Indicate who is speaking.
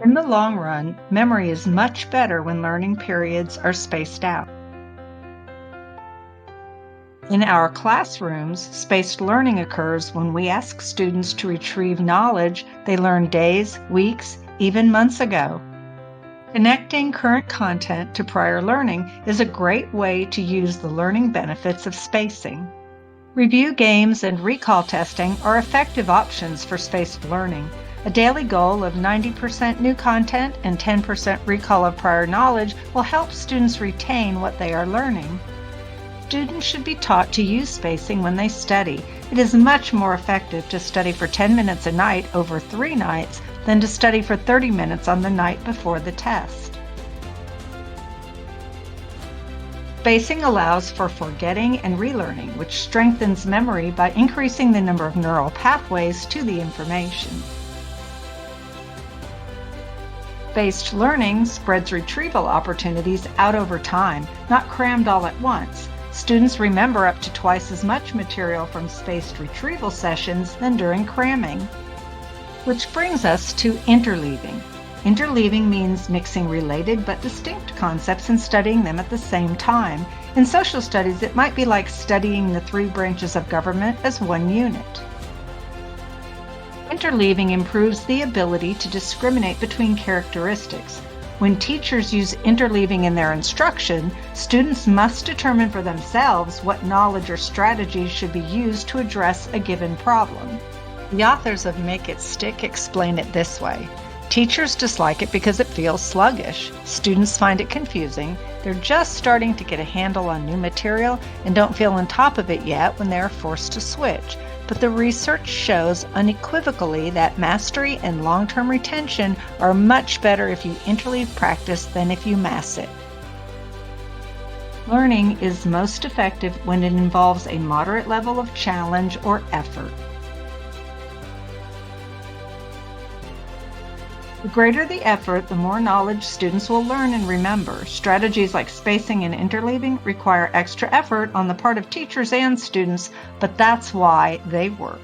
Speaker 1: In the long run, memory is much better when learning periods are spaced out. In our classrooms, spaced learning occurs when we ask students to retrieve knowledge they learned days, weeks, even months ago. Connecting current content to prior learning is a great way to use the learning benefits of spacing. Review games and recall testing are effective options for spaced learning. A daily goal of 90% new content and 10% recall of prior knowledge will help students retain what they are learning. Students should be taught to use spacing when they study. It is much more effective to study for 10 minutes a night over 3 nights than to study for 30 minutes on the night before the test. Spacing allows for forgetting and relearning, which strengthens memory by increasing the number of neural pathways to the information. Spaced learning spreads retrieval opportunities out over time, not crammed all at once. Students remember up to twice as much material from spaced retrieval sessions than during cramming. Which brings us to interleaving. Interleaving means mixing related but distinct concepts and studying them at the same time. In social studies, it might be like studying the 3 branches of government as one unit. Interleaving improves the ability to discriminate between characteristics. When teachers use interleaving in their instruction, students must determine for themselves what knowledge or strategies should be used to address a given problem. The authors of Make It Stick explain it this way. Teachers dislike it because it feels sluggish. Students find it confusing. They're just starting to get a handle on new material and don't feel on top of it yet when they are forced to switch. But the research shows unequivocally that mastery and long-term retention are much better if you interleave practice than if you mass it. Learning is most effective when it involves a moderate level of challenge or effort. The greater the effort, the more knowledge students will learn and remember. Strategies like spacing and interleaving require extra effort on the part of teachers and students, but that's why they work.